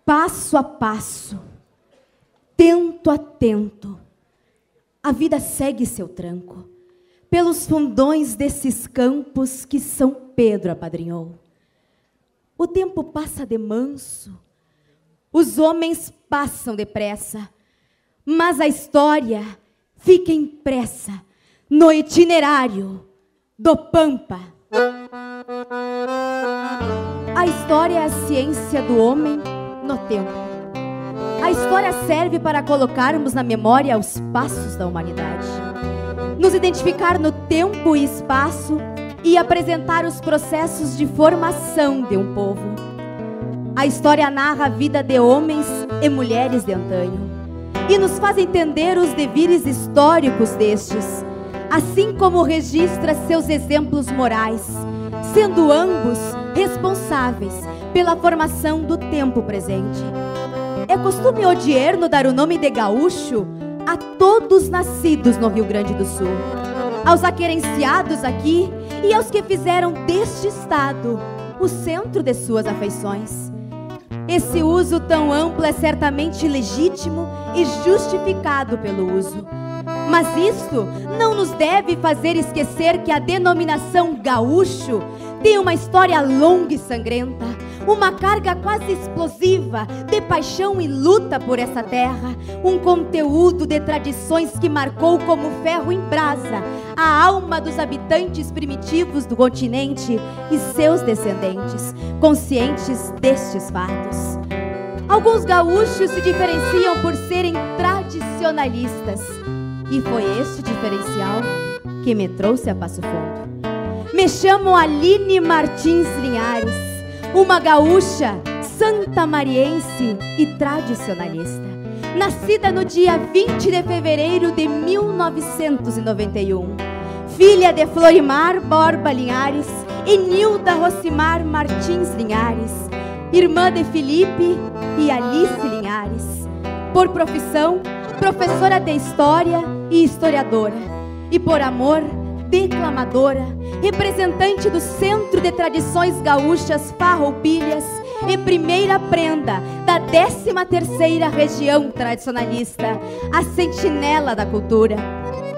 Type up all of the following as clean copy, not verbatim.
Passo a passo, tento a tento, a vida segue seu tranco, pelos fundões desses campos que São Pedro apadrinhou. O tempo passa de manso, os homens passam depressa, mas a história fica impressa no itinerário do Pampa. A história é a ciência do homem no tempo. A história serve para colocarmos na memória os passos da humanidade, nos identificar no tempo e espaço e apresentar os processos de formação de um povo. A história narra a vida de homens e mulheres de antanho e nos faz entender os devires históricos destes, assim como registra seus exemplos morais, sendo ambos responsáveis pela formação do tempo presente. É costume odierno dar o nome de gaúcho a todos nascidos no Rio Grande do Sul, aos aquerenciados aqui e aos que fizeram deste estado o centro de suas afeições. Esse uso tão amplo é certamente legítimo e justificado pelo uso. Mas isto não nos deve fazer esquecer que a denominação gaúcho tem uma história longa e sangrenta, uma carga quase explosiva de paixão e luta por essa terra, um conteúdo de tradições que marcou como ferro em brasa a alma dos habitantes primitivos do continente e seus descendentes, conscientes destes fatos. Alguns gaúchos se diferenciam por serem tradicionalistas, e foi este diferencial que me trouxe a Passo Fundo. Me chamo Aline Martins Linhares, uma gaúcha santamariense e tradicionalista, nascida no dia 20 de fevereiro de 1991, filha de Florimar Borba Linhares e Nilda Rocimar Martins Linhares, irmã de Felipe e Alice Linhares, por profissão professora de História e historiadora, e por amor, declamadora, representante do Centro de Tradições Gaúchas Farroupilhas e primeira prenda da 13ª Região Tradicionalista, a sentinela da cultura.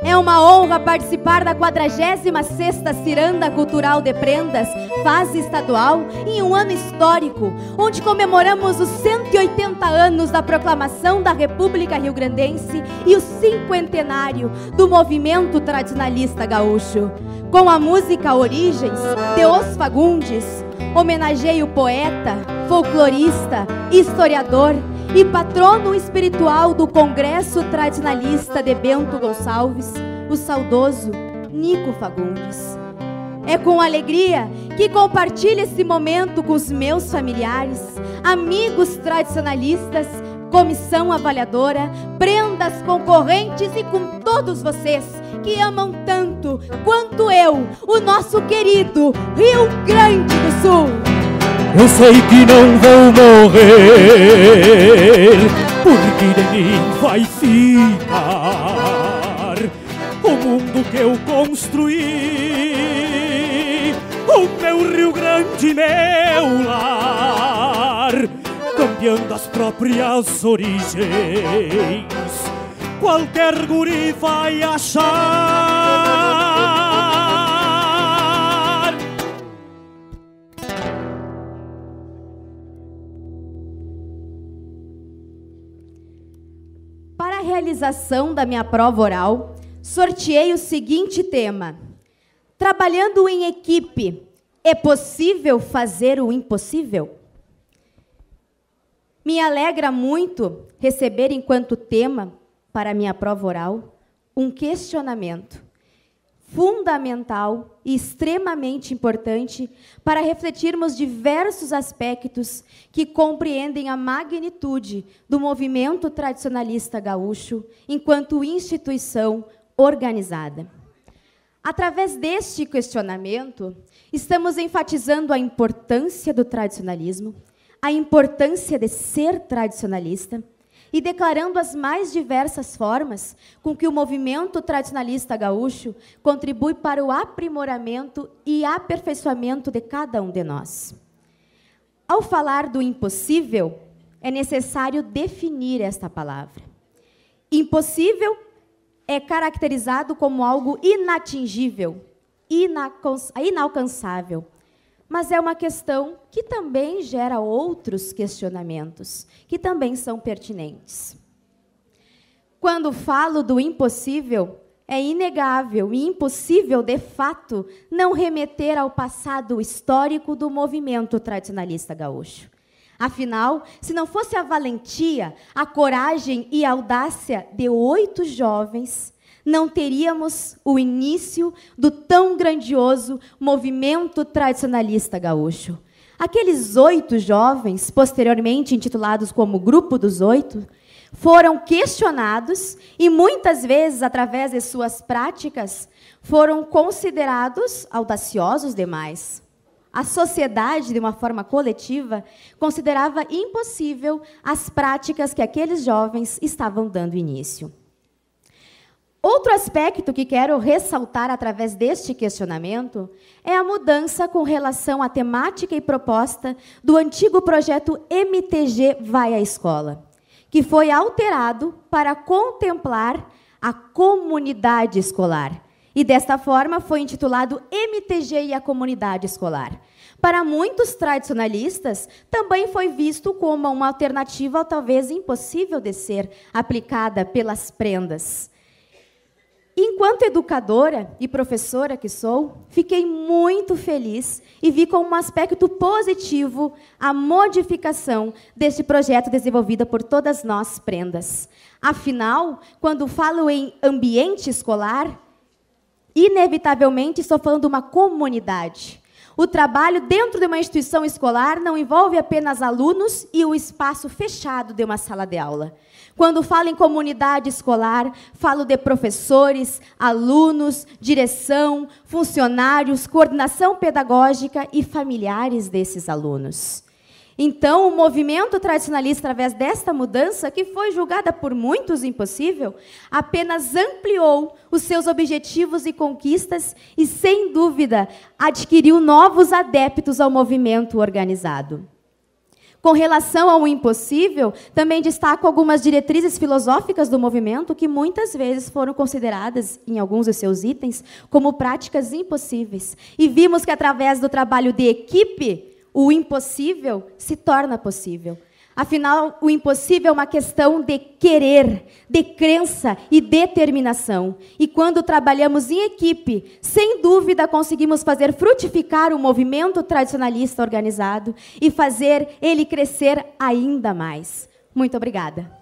É uma honra participar da 46ª Ciranda Cultural de Prendas, fase estadual, em um ano histórico, onde comemoramos os 180 anos da proclamação da República Rio-Grandense e o 50º do movimento tradicionalista gaúcho. Com a música Origens, de Os Fagundes, homenageio o poeta, folclorista, historiador e patrono espiritual do Congresso Tradicionalista de Bento Gonçalves, o saudoso Nico Fagundes. É com alegria que compartilho esse momento com os meus familiares, amigos tradicionalistas, comissão avaliadora, prendas concorrentes e com todos vocês que amam tanto quanto eu, o nosso querido Rio Grande do Sul. Eu sei que não vou morrer, porque de mim vai ficar o mundo que eu construí, o meu Rio Grande, meu lar, cambiando as próprias origens. Qualquer guri vai achar. Para a realização da minha prova oral, sorteei o seguinte tema: trabalhando em equipe, é possível fazer o impossível? Me alegra muito receber enquanto tema para a minha prova oral um questionamento fundamental e extremamente importante para refletirmos diversos aspectos que compreendem a magnitude do movimento tradicionalista gaúcho enquanto instituição organizada. Através deste questionamento, estamos enfatizando a importância do tradicionalismo, a importância de ser tradicionalista e declarando as mais diversas formas com que o movimento tradicionalista gaúcho contribui para o aprimoramento e aperfeiçoamento de cada um de nós. Ao falar do impossível, é necessário definir esta palavra. Impossível é caracterizado como algo inatingível, inalcançável. Mas é uma questão que também gera outros questionamentos, que também são pertinentes. Quando falo do impossível, é inegável e impossível, de fato, não remeter ao passado histórico do movimento tradicionalista gaúcho. Afinal, se não fosse a valentia, a coragem e a audácia de 8 jovens, não teríamos o início do tão grandioso movimento tradicionalista gaúcho. Aqueles 8 jovens, posteriormente intitulados como Grupo dos 8, foram questionados e, muitas vezes, através de suas práticas, foram considerados audaciosos demais. A sociedade, de uma forma coletiva, considerava impossível as práticas que aqueles jovens estavam dando início. Outro aspecto que quero ressaltar através deste questionamento é a mudança com relação à temática e proposta do antigo projeto MTG Vai à Escola, que foi alterado para contemplar a comunidade escolar. E, desta forma, foi intitulado MTG e a Comunidade Escolar. Para muitos tradicionalistas, também foi visto como uma alternativa talvez impossível de ser aplicada pelas prendas. Enquanto educadora e professora que sou, fiquei muito feliz e vi como um aspecto positivo a modificação deste projeto desenvolvido por todas nós prendas. Afinal, quando falo em ambiente escolar, inevitavelmente estou falando de uma comunidade. O trabalho dentro de uma instituição escolar não envolve apenas alunos e o espaço fechado de uma sala de aula. Quando falo em comunidade escolar, falo de professores, alunos, direção, funcionários, coordenação pedagógica e familiares desses alunos. Então, o movimento tradicionalista, através desta mudança, que foi julgada por muitos impossível, apenas ampliou os seus objetivos e conquistas e, sem dúvida, adquiriu novos adeptos ao movimento organizado. Com relação ao impossível, também destaco algumas diretrizes filosóficas do movimento que muitas vezes foram consideradas, em alguns dos seus itens, como práticas impossíveis. E vimos que, através do trabalho de equipe, o impossível se torna possível. Afinal, o impossível é uma questão de querer, de crença e determinação. E quando trabalhamos em equipe, sem dúvida conseguimos fazer frutificar o movimento tradicionalista organizado e fazer ele crescer ainda mais. Muito obrigada.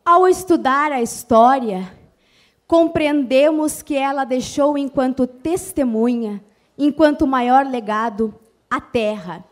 Ao estudar a história, compreendemos que ela deixou enquanto testemunha, enquanto maior legado, a terra.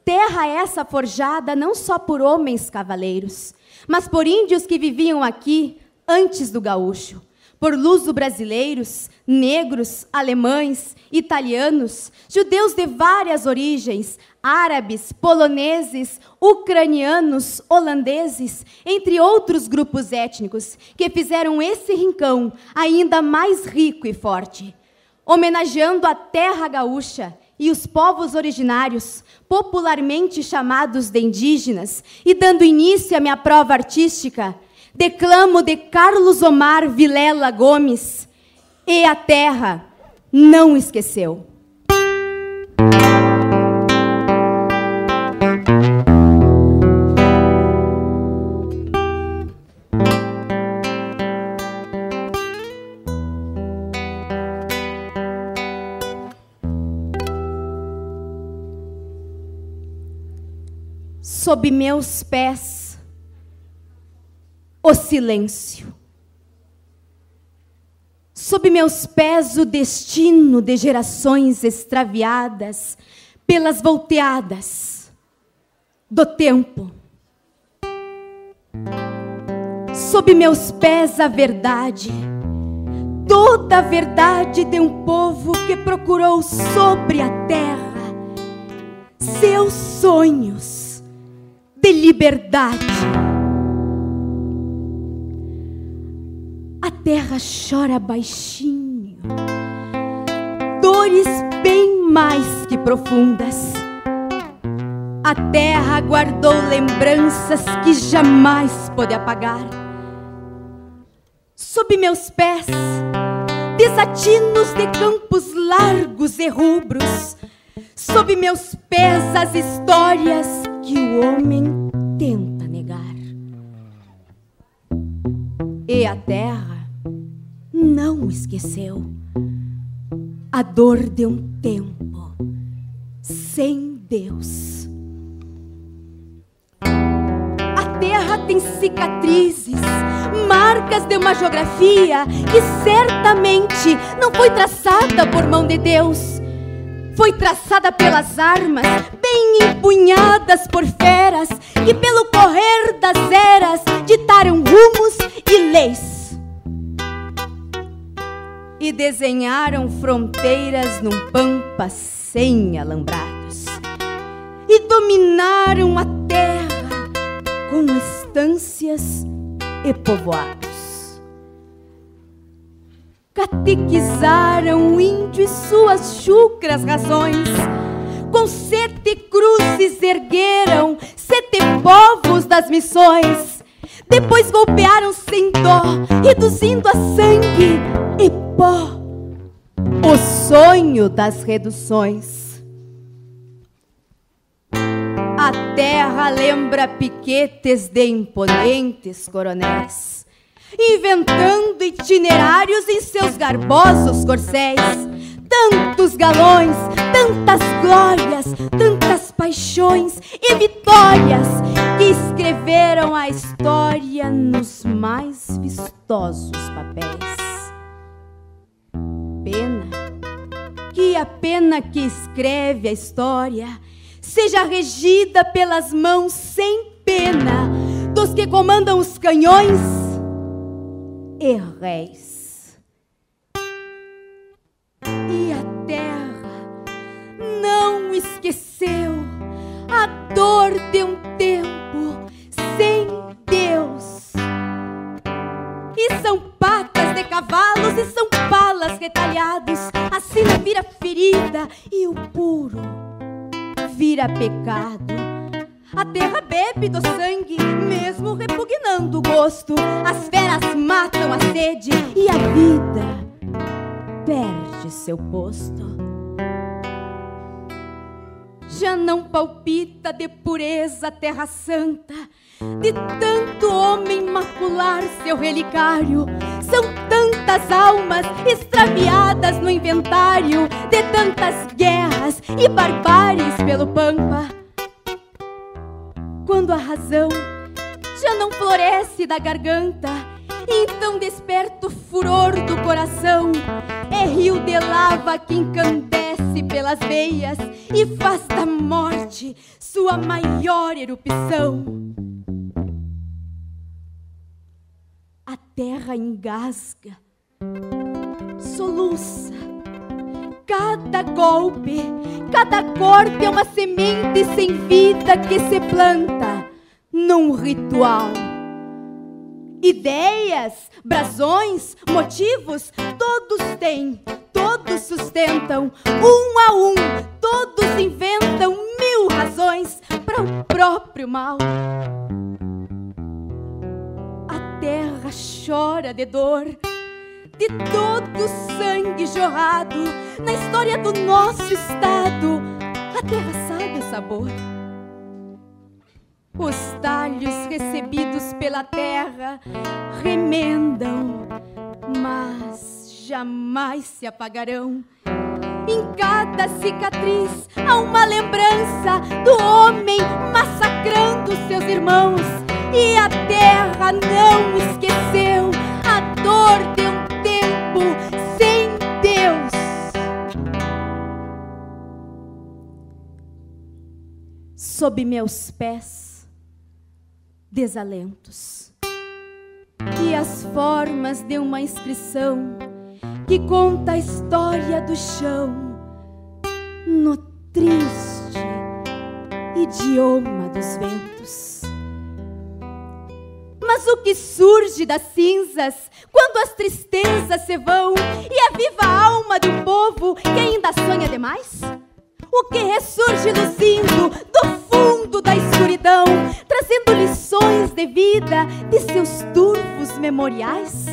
Terra essa forjada não só por homens cavaleiros, mas por índios que viviam aqui antes do gaúcho, por luso-brasileiros, negros, alemães, italianos, judeus de várias origens, árabes, poloneses, ucranianos, holandeses, entre outros grupos étnicos, que fizeram esse rincão ainda mais rico e forte. Homenageando a terra gaúcha e os povos originários, popularmente chamados de indígenas, e dando início à minha prova artística, declamo de Carlos Omar Vilela Gomes, E a Terra Não Esqueceu. Sob meus pés, o silêncio. Sob meus pés, o destino de gerações extraviadas pelas volteadas do tempo. Sob meus pés a verdade, toda a verdade de um povo que procurou sobre a terra seus sonhos de liberdade. A terra chora baixinho, dores bem mais que profundas. A terra guardou lembranças que jamais pôde apagar. Sob meus pés, desatinos de campos largos e rubros. Sob meus pés, as histórias que o homem tenta negar. E a terra não esqueceu a dor de um tempo sem Deus. A terra tem cicatrizes, marcas de uma geografia que certamente não foi traçada por mão de Deus. Foi traçada pelas armas, bem empunhadas por feras, que pelo correr das eras ditaram rumos e leis. E desenharam fronteiras num pampa sem alambrados. E dominaram a terra com estâncias e povoados. Catequizaram o índio e suas chucras razões. Com 7 cruzes ergueram 7 povos das missões. Depois golpearam sem dó, reduzindo a sangue e pó o sonho das reduções. A terra lembra piquetes de imponentes coronéis, inventando itinerários em seus garbosos corcéis. Tantos galões, tantas glórias, tantas paixões e vitórias que escreveram a história nos mais vistosos papéis. Pena que a pena que escreve a história seja regida pelas mãos sem pena dos que comandam os canhões e réis. E a terra não esqueceu a dor de um tempo sem Deus. E são patas de cavalos e são palas retalhados. A sina vira ferida e o puro vira pecado. A terra bebe do sangue, mesmo repugnando o gosto. As feras matam a sede e a vida perde seu posto. Já não palpita de pureza a terra santa, de tanto homem macular seu relicário. São tantas almas extraviadas no inventário de tantas guerras e barbáries pelo pampa. Quando a razão já não floresce da garganta, então desperta o furor do coração. É rio de lava que encandece pelas veias e faz da morte sua maior erupção. A terra engasga, soluça. Cada golpe, cada corte é uma semente sem vida que se planta num ritual. Ideias, brasões, motivos, todos têm, todos sustentam, um a um, todos inventam 1000 razões para o próprio mal. A terra chora de dor, de todo o sangue jorrado na história do nosso estado. A terra sabe o sabor. Os talhos recebidos pela terra remendam, mas jamais se apagarão. Em cada cicatriz há uma lembrança do homem massacrando seus irmãos. E a terra não esqueceu a dor de um tempo sem Deus. Sob meus pés, desalentos, e as formas de uma inscrição que conta a história do chão no triste idioma dos ventos. Mas o que surge das cinzas quando as tristezas se vão e aviva a alma de um povo que ainda sonha demais? O que ressurge luzindo do fundo da escuridão, trazendo lições de vida de seus turvos memoriais?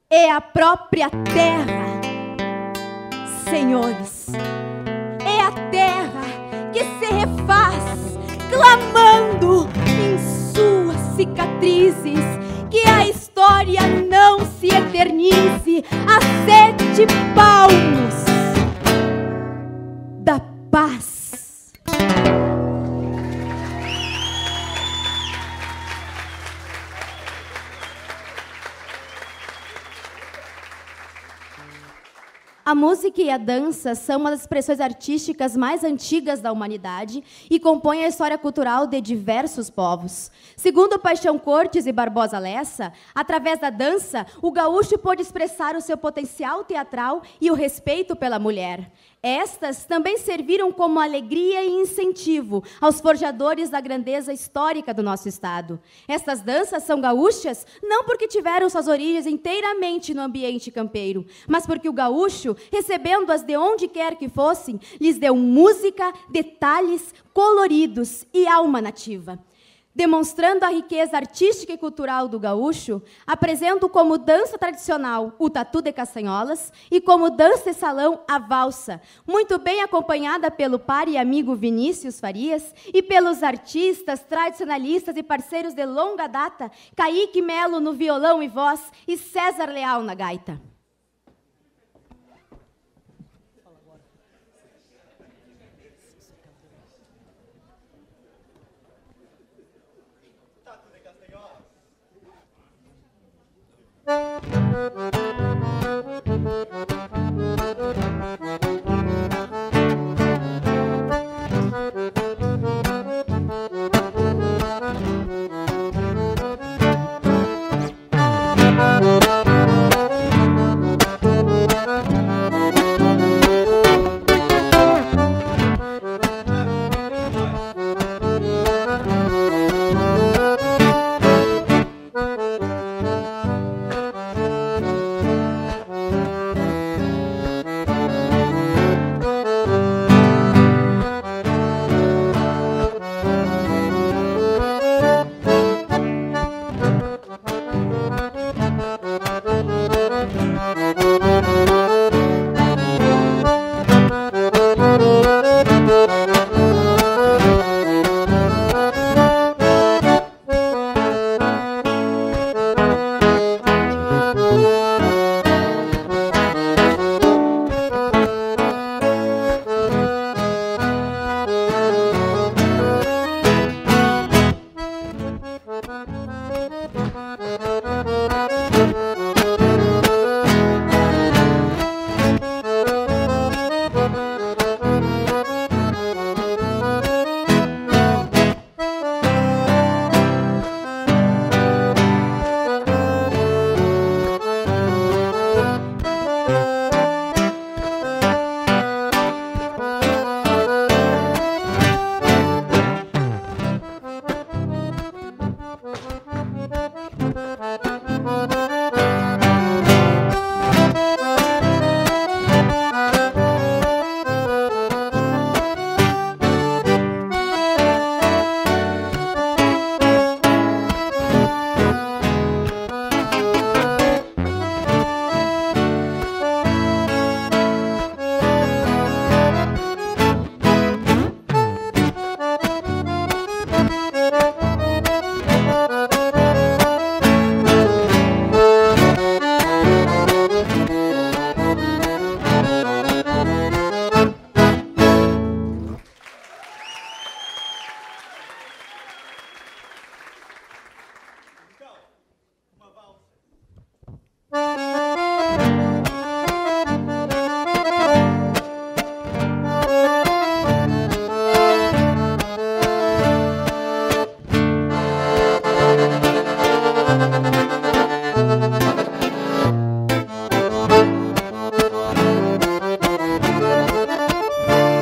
É a própria terra, senhores. É a terra que se refaz, clamando em suas cicatrizes, que a história não se eternize a 7 palmos da paz. A música e a dança são uma das expressões artísticas mais antigas da humanidade e compõem a história cultural de diversos povos. Segundo Paixão Cortes e Barbosa Lessa, através da dança, o gaúcho pôde expressar o seu potencial teatral e o respeito pela mulher. Estas também serviram como alegria e incentivo aos forjadores da grandeza histórica do nosso estado. Estas danças são gaúchas não porque tiveram suas origens inteiramente no ambiente campeiro, mas porque o gaúcho, recebendo-as de onde quer que fossem, lhes deu música, detalhes, coloridos e alma nativa. Demonstrando a riqueza artística e cultural do gaúcho, apresento como dança tradicional o tatu de castanholas e como dança de salão a valsa, muito bem acompanhada pelo par e amigo Vinícius Farias e pelos artistas, tradicionalistas e parceiros de longa data, Kaique Melo no violão e voz e César Leal na gaita.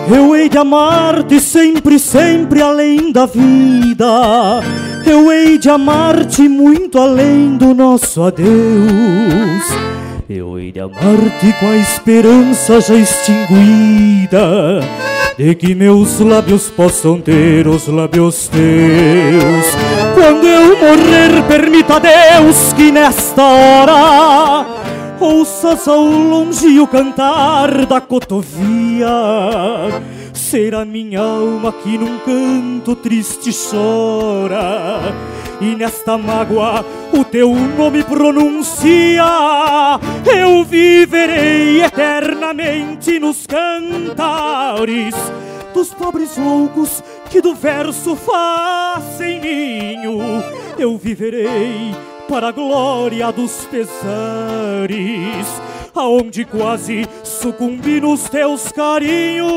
Eu hei de amar-te sempre, sempre além da vida. Eu hei de amar-te muito além do nosso adeus. Eu hei de amar-te com a esperança já extinguida de que meus lábios possam ter os lábios teus. Quando eu morrer, permita a Deus que nesta hora ouças ao longe o cantar da cotovia. Será minha alma que num canto triste chora, e nesta mágoa o teu nome pronuncia. Eu viverei eternamente nos cantares dos pobres loucos que do verso fazem ninho. Eu viverei para a glória dos pesares, aonde quase sucumbi nos teus carinhos.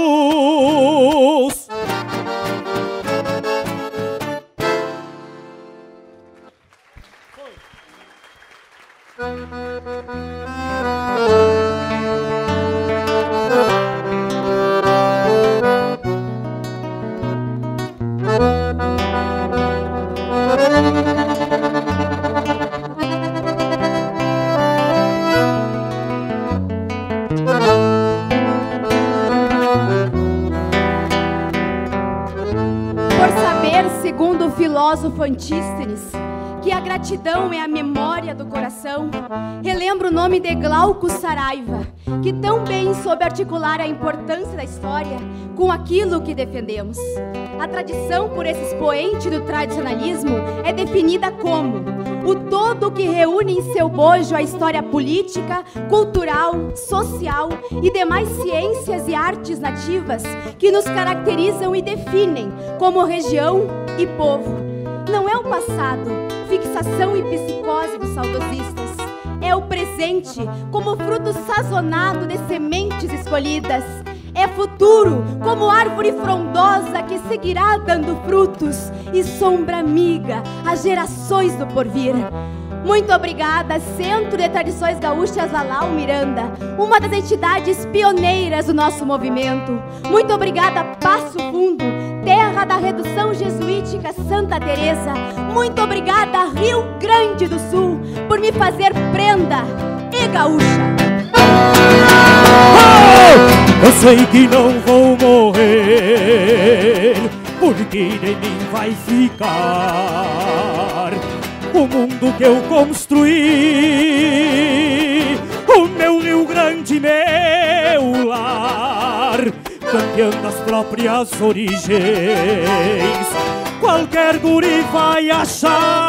Segundo o filósofo Antístenes, que a gratidão é a memória do coração, relembro o nome de Glauco Saraiva, que tão bem soube articular a importância da história com aquilo que defendemos. A tradição por esse expoente do tradicionalismo é definida como o todo que reúne em seu bojo a história política, cultural, social e demais ciências e artes nativas que nos caracterizam e definem como região e povo. Não é o passado, fixação e psicose dos saudosistas. É o presente, como fruto sazonado de sementes escolhidas. É futuro, como árvore frondosa que seguirá dando frutos e sombra amiga às gerações do porvir. Muito obrigada, Centro de Tradições Gaúchas Alau Miranda, uma das entidades pioneiras do nosso movimento. Muito obrigada, Passo Fundo, terra da redução jesuítica Santa Teresa. Muito obrigada, Rio Grande do Sul, por me fazer prenda e gaúcha. Eu sei que não vou morrer, porque de mim vai ficar o mundo que eu construí, o meu Rio Grande, meu lar, campeando as próprias origens. Qualquer guri vai achar